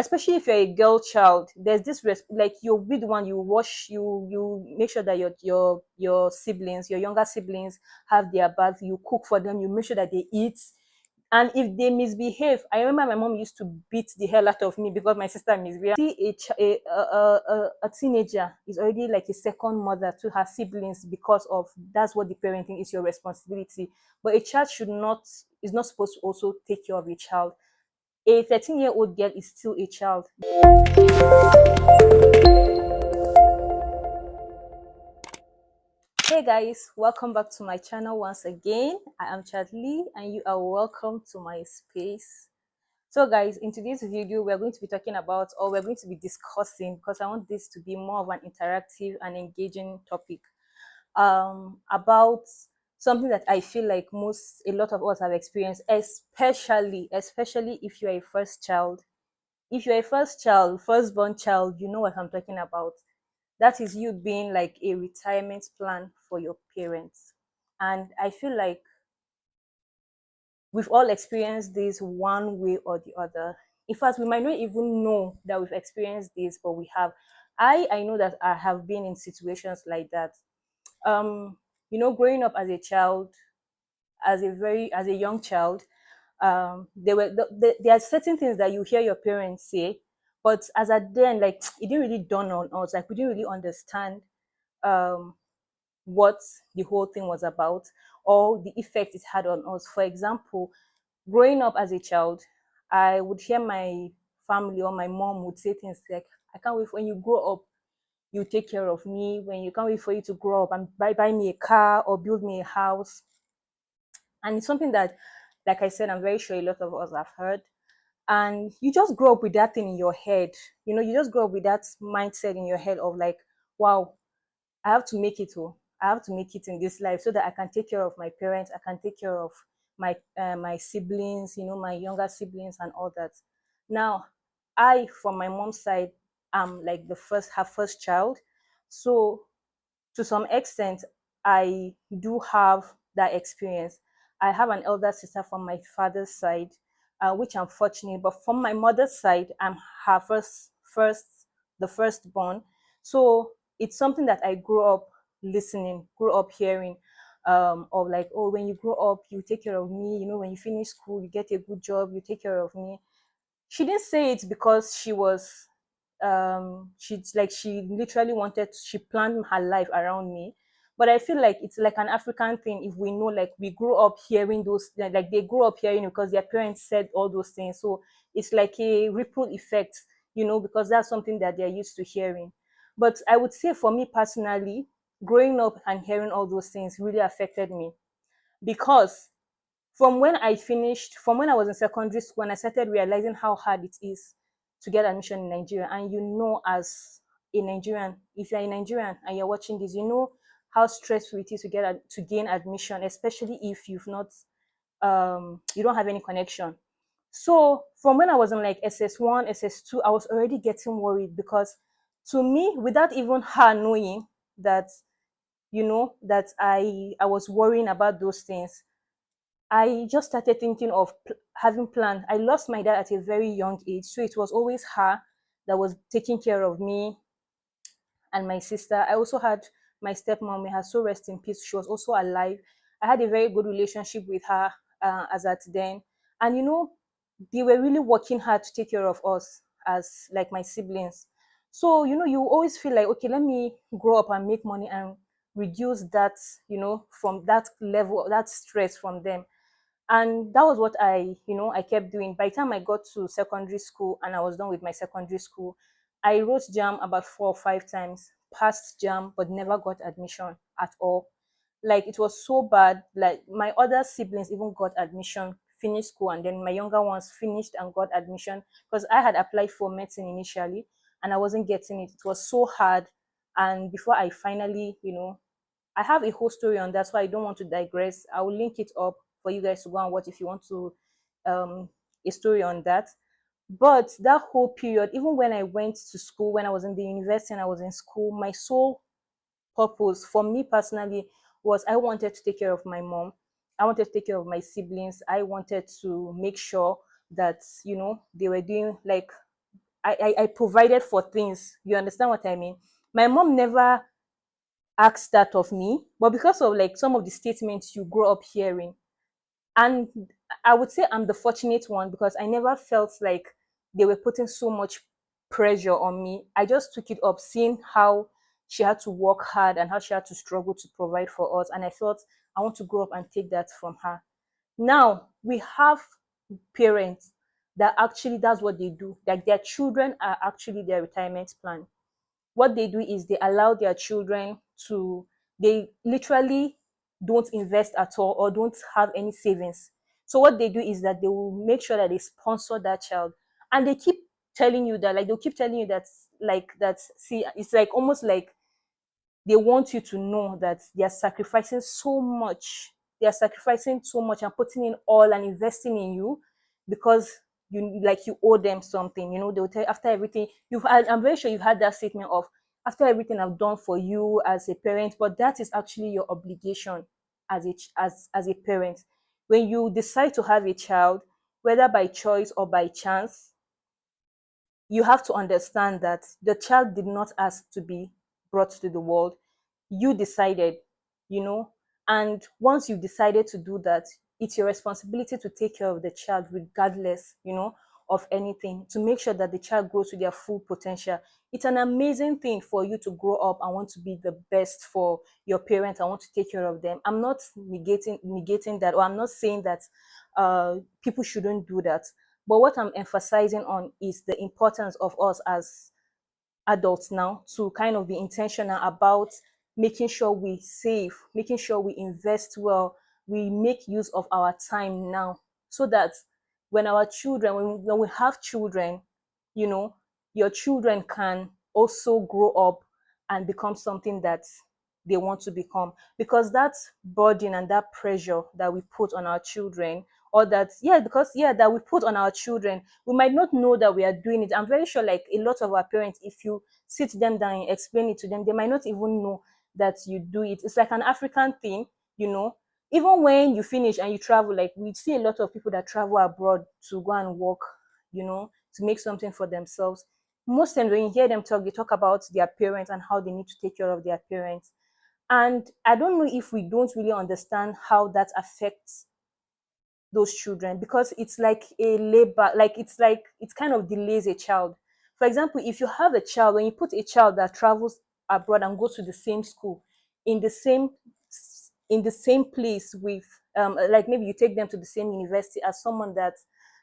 especially if you're a girl child, there's this like you'll be the one, you wash, you make sure that your siblings, your younger siblings, have their bath, you cook for them, you make sure that they eat. And if they misbehave, I remember my mom used to beat the hell out of me because my sister misbehaved. See, a teenager is already like a second mother to her siblings because of that's what the parenting is, your responsibility. But a child should not is not supposed to also take care of a child. A 13-year-old girl is still a child. Hey guys, welcome back to my channel once again. I am Chadley and you are welcome to my space. So guys, in today's video, we're going to be talking about, or we're going to be discussing, because I want this to be more of an interactive and engaging topic, about something that I feel like a lot of us have experienced, especially if you're a first child. If you're a firstborn child, you know what I'm talking about. That is you being like a retirement plan for your parents. And I feel like we've all experienced this one way or the other. In fact, we might not even know that we've experienced this, but we have. I know that I have been in situations like that. Um, growing up as a child, as a young child, there are certain things that you hear your parents say, but as at then, like it didn't really dawn on us. Like we didn't really understand um what the whole thing was about or the effect it had on us. For example, growing up as a child, I would hear my family or my mom would say things like, I can't wait when you grow up, you take care of me. When you can't wait for you to grow up and buy me a car or build me a house. And it's something that, like I said, I'm very sure a lot of us have heard. And you just grow up with that thing in your head. You just grow up with that mindset in your head of like, wow, I have to make it. Oh, I have to make it in this life so that I can take care of my parents. I can take care of my siblings. My younger siblings and all that. Now, I, from my mom's side, am like her first child. So to some extent, I do have that experience. I have an elder sister from my father's side, which I'm fortunate. But from my mother's side, I'm her the firstborn. So it's something that I grew up hearing, of like, oh, when you grow up, you take care of me. When you finish school, you get a good job, you take care of me. She didn't say it because she literally she planned her life around me. But I feel like it's like an African thing. If we know, like, we grew up hearing those, like they grew up hearing because their parents said all those things, so it's like a ripple effect, because that's something that they're used to hearing. But I would say for me personally, growing up and hearing all those things really affected me, because from when I was in secondary school and I started realizing how hard it is to get admission in Nigeria. And as a Nigerian, if you're a Nigerian and you're watching this, you know how stressful it is to gain admission, especially if you don't have any connection. So from when I was in like SS1, SS2, I was already getting worried, because to me, without even her knowing that, that I was worrying about those things, I just started thinking of having planned. I lost my dad at a very young age, so it was always her that was taking care of me and my sister. I also had my stepmom, may her soul rest in peace. She was also alive. I had a very good relationship with her, as at then. And they were really working hard to take care of us as like my siblings. So, you always feel like, okay, let me grow up and make money and reduce that, from that level, that stress from them. And that was what I kept doing. By the time I got to secondary school and I was done with my secondary school, I wrote jam about 4 or 5 times, passed jam, but never got admission at all. Like, it was so bad. Like, my other siblings even got admission, finished school, and then my younger ones finished and got admission, because I had applied for medicine initially and I wasn't getting it. It was so hard. And before I finally, I have a whole story on that, so I don't want to digress. I will link it up for you guys to go and watch if you want to, a story on that. But that whole period, even when I went to school, when I was in the university and I was in school, my sole purpose for me personally was I wanted to take care of my mom. I wanted to take care of my siblings. I wanted to make sure that, they were doing like I provided for things. You understand what I mean? My mom never asked that of me, but because of like some of the statements you grow up hearing, and I would say I'm the fortunate one because I never felt like they were putting so much pressure on me. I just took it up, seeing how she had to work hard and how she had to struggle to provide for us. And I felt I want to grow up and take that from her. Now we have parents that actually that's what they do. Like their children are actually their retirement plan. What they do is they allow their children to, they literally don't invest at all or don't have any savings. So what they do is that they will make sure that they sponsor that child, and they keep telling you that, like they'll keep telling you that, like that, see, it's like almost like they want you to know that they are sacrificing so much. They are sacrificing so much and putting in all and investing in you because you, like, you owe them something. You know, they will tell you after everything you've had, I'm very sure you've had that statement of after everything I've done for you as a parent, but that is actually your obligation as a parent. When you decide to have a child, whether by choice or by chance, you have to understand that the child did not ask to be brought to the world. You decided, you know, and once you decided to do that, it's your responsibility to take care of the child regardless, you know, of anything, to make sure that the child grows to their full potential. It's an amazing thing for you to grow up and want to be the best for your parents. I want to take care of them. I'm not negating that, or I'm not saying that people shouldn't do that. But what I'm emphasizing on is the importance of us as adults now to kind of be intentional about making sure we save, making sure we invest well, we make use of our time now, so that when our children, when we have children, you know, your children can also grow up and become something that they want to become. Because that burden and that pressure that we put on our children, or that, yeah, because yeah, that we put on our children, we might not know that we are doing it. I'm very sure like a lot of our parents, if you sit them down and explain it to them, they might not even know that you do it. It's like an African thing, you know. Even when you finish and you travel, like we see a lot of people that travel abroad to go and work, you know, to make something for themselves. Most times when you hear them talk, they talk about their parents and how they need to take care of their parents. And I don't know if we don't really understand how that affects those children, because it's like a labor, like it's kind of delays a child. For example, if you have a child, when you put a child that travels abroad and goes to the same school in the same place with like maybe you take them to the same university as someone that,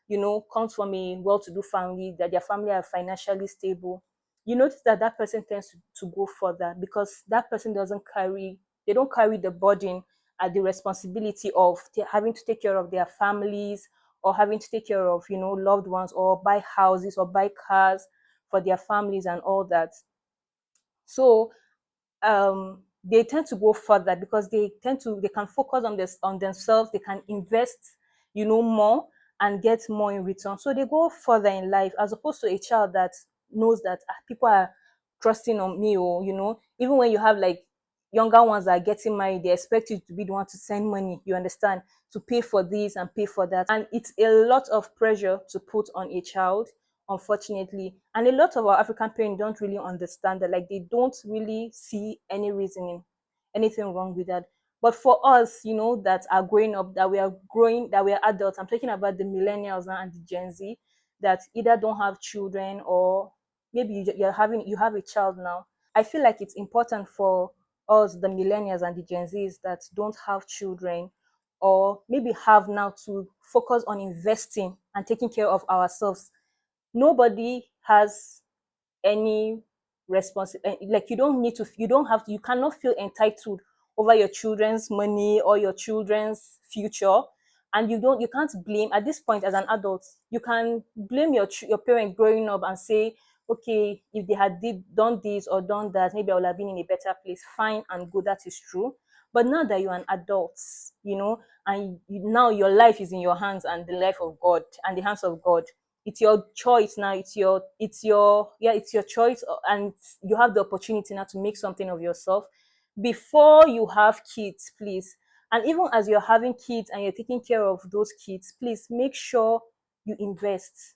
you know, comes from a well-to-do family, that their family are financially stable, you notice that that person tends to go further, because that person doesn't carry, they don't carry the burden and the responsibility of having to take care of their families, or having to take care of, you know, loved ones, or buy houses or buy cars for their families and all that. So they tend to go further because they can focus on this on themselves, they can invest, you know, more and get more in return. So they go further in life, as opposed to a child that knows that people are trusting on me, or you know, even when you have like younger ones that are getting married, they expect you to be the one to send money, you understand, to pay for this and pay for that, and it's a lot of pressure to put on a child, unfortunately. And a lot of our African parents don't really understand that, like they don't really see any reasoning, anything wrong with that. But for us, you know, that are growing up, that we are growing, that we are adults, I'm talking about the millennials now and the Gen Z, that either don't have children, or maybe you have a child now. I feel like it's important for us, the millennials and the Gen Zs that don't have children, or maybe have now, to focus on investing and taking care of ourselves. Nobody has any responsibility, like you don't need to, you don't have to, you cannot feel entitled over your children's money or your children's future. And you can't blame, at this point as an adult, you can blame your parent growing up and say, okay, if they had done this or done that, maybe I would have been in a better place. Fine and good, that is true. But now that you're an adult, you know, and now your life is in your hands and the life of God and the hands of God, it's your choice now, it's your choice, and you have the opportunity now to make something of yourself before you have kids, please. And even as you're having kids and you're taking care of those kids, please make sure you invest.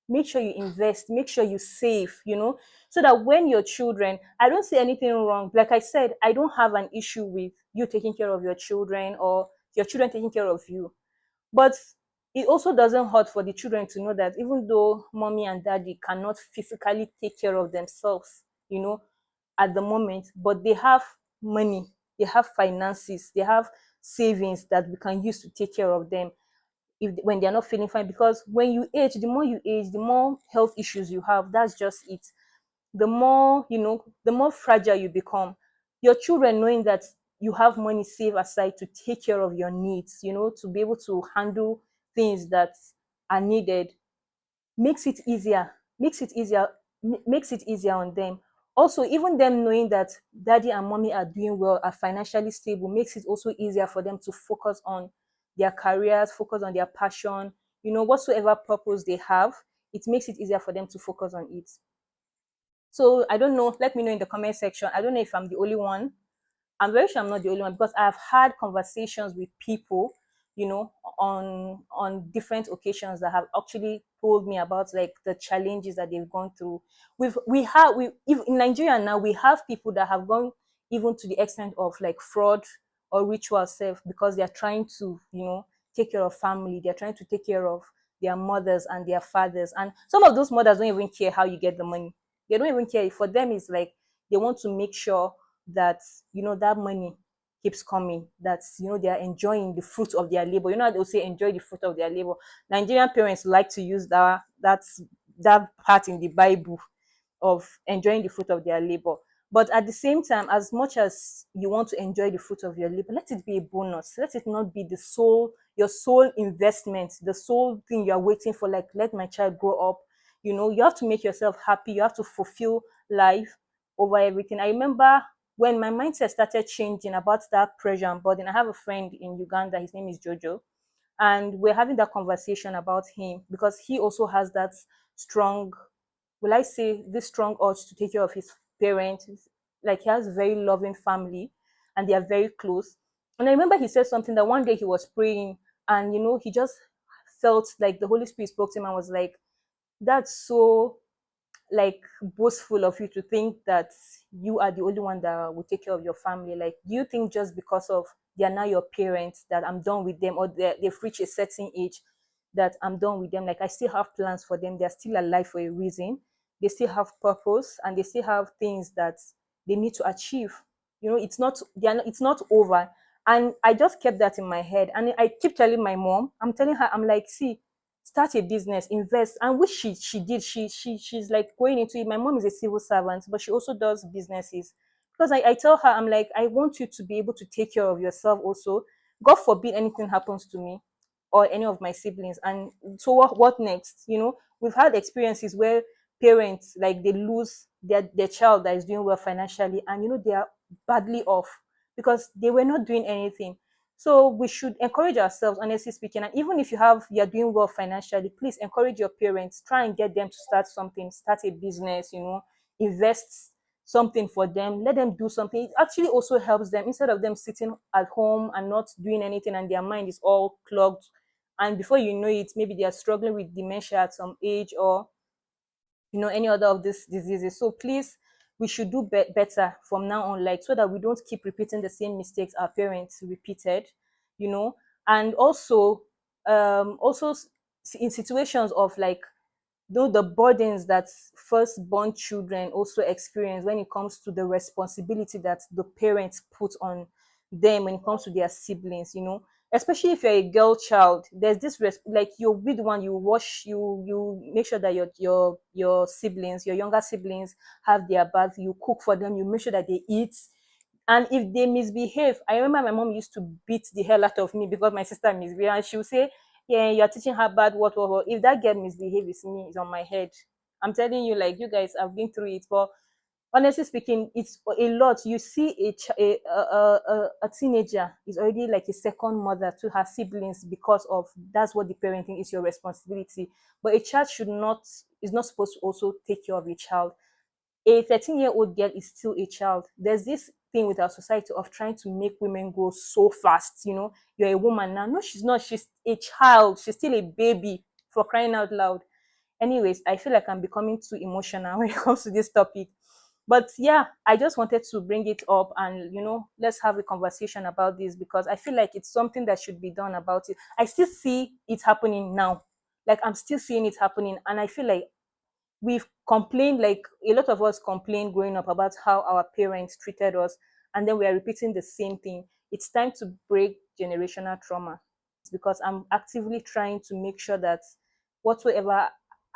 make sure you invest, make sure you save, so that when your children, I don't see anything wrong. Like I said, I don't have an issue with you taking care of your children or your children taking care of you. But it also doesn't hurt for the children to know that even though mommy and daddy cannot physically take care of themselves, at the moment, but they have money, they have finances, they have savings that we can use to take care of them if when they're not feeling fine. Because when you age, the more you age, the more health issues you have. That's just it. The more fragile you become. Your children knowing that you have money saved aside to take care of your needs, to be able to handle things that are needed, makes it easier, makes it easier on them. Also, even them knowing that daddy and mommy are doing well, are financially stable, makes it also easier for them to focus on their careers, focus on their passion, whatsoever purpose they have. It makes it easier for them to focus on it. So I don't know, let me know in the comment section. I don't know if I'm the only one. I'm very sure I'm not the only one, because I've had conversations with people, on different occasions, that have actually told me about like the challenges that they've gone through. If in Nigeria now, we have people that have gone even to the extent of like fraud or ritual self, because they're trying to, take care of family. They're trying to take care of their mothers and their fathers. And some of those mothers don't even care how you get the money. They don't even care. For them, it's like they want to make sure that that money keeps coming, that they are enjoying the fruit of their labor. They'll say enjoy the fruit of their labor. Nigerian parents like to use that part in the Bible of enjoying the fruit of their labor. But at the same time, as much as you want to enjoy the fruit of your labor, let it be a bonus. Let it not be your sole investment, the sole thing you're waiting for. Like, let my child grow up. You have to make yourself happy. You have to fulfill life over everything. I remember when my mindset started changing about that pressure and burden. I have a friend in Uganda. His name is Jojo, and we're having that conversation about him, because he also has that strong, will I say, this strong urge to take care of his parents. Like, he has a very loving family, and they are very close. And I remember he said something, that one day he was praying, and he just felt like the Holy Spirit spoke to him and was like, "That's so like boastful of you to think that you are the only one that will take care of your family. Like, do you think just because of they are now your parents that I'm done with them, or they've reached a certain age that I'm done with them? Like, I still have plans for them. They're still alive for a reason. They still have purpose, and they still have things that they need to achieve. It's not over." And I just kept that in my head, and I keep telling my mom, I'm telling her, I'm like, see, start a business, invest. And which she did. She's like going into it. My mom is a civil servant, but she also does businesses. Because I tell her, I'm like, I want you to be able to take care of yourself also. God forbid anything happens to me or any of my siblings. And so what next? We've had experiences where parents, like, they lose their child that is doing well financially, and they are badly off because they were not doing anything. So we should encourage ourselves, honestly speaking. And even if you're doing well financially, please encourage your parents. Try and get them to start something, start a business, invest something for them. Let them do something. It actually also helps them, instead of them sitting at home and not doing anything, and their mind is all clogged. And before you know it, maybe they are struggling with dementia at some age, or any other of these diseases. So please, we should do better from now on, like, so that we don't keep repeating the same mistakes our parents repeated. you know and also in situations of, like, though the burdens that firstborn children also experience when it comes to the responsibility that the parents put on them when it comes to their siblings. Especially if you're a girl child, there's this like, you're with one, you wash, you make sure that your siblings, your younger siblings, have their bath, you cook for them, you make sure that they eat. And if they misbehave, I remember my mom used to beat the hell out of me because my sister misbehaved, and she would say, "Yeah, you're teaching her bad, what. If that girl misbehaves, it's me, it's on my head." I'm telling you, like, you guys have been through it. But honestly speaking, it's a lot. You see a teenager is already like a second mother to her siblings, because of that's what the parenting is, your responsibility. But a child is not supposed to also take care of a child. A 13-year-old girl is still a child. There's this thing with our society of trying to make women grow so fast. You're a woman now. No, she's not. She's a child. She's still a baby, for crying out loud. Anyways, I feel like I'm becoming too emotional when it comes to this topic. But yeah, I just wanted to bring it up and, let's have a conversation about this because I feel like it's something that should be done about it. I still see it happening now. Like I'm still seeing it happening. And I feel like we've complained, like a lot of us complained growing up about how our parents treated us, and then we are repeating the same thing. It's time to break generational trauma. It's because I'm actively trying to make sure that whatsoever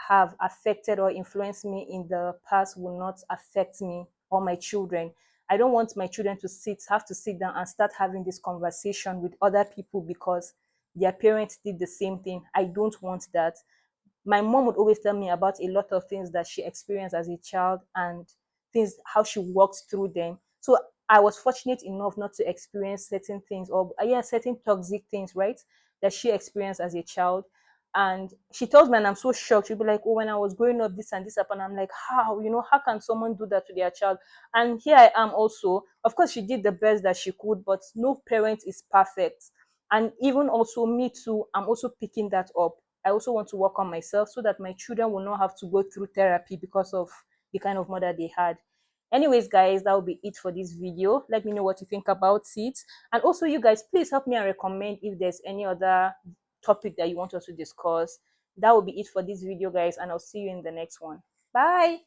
have affected or influenced me in the past will not affect me or my children. I don't want my children to have to sit down and start having this conversation with other people because their parents did the same thing. I don't want that. My mom would always tell me about a lot of things that she experienced as a child and things how she walked through them. So I was fortunate enough not to experience certain things or yeah, certain toxic things, right? That she experienced as a child. And she tells me, and I'm so shocked. She'll be like, "Oh, when I was growing up, this and this happened." I'm like, "How? How can someone do that to their child?" And here I am also. Of course, she did the best that she could, but no parent is perfect. And even also me too, I'm also picking that up. I also want to work on myself so that my children will not have to go through therapy because of the kind of mother they had. Anyways, guys, that will be it for this video. Let me know what you think about it. And also, you guys, please help me and recommend if there's any other topic that you want us to discuss. That will be it for this video, guys, and I'll see you in the next one. Bye.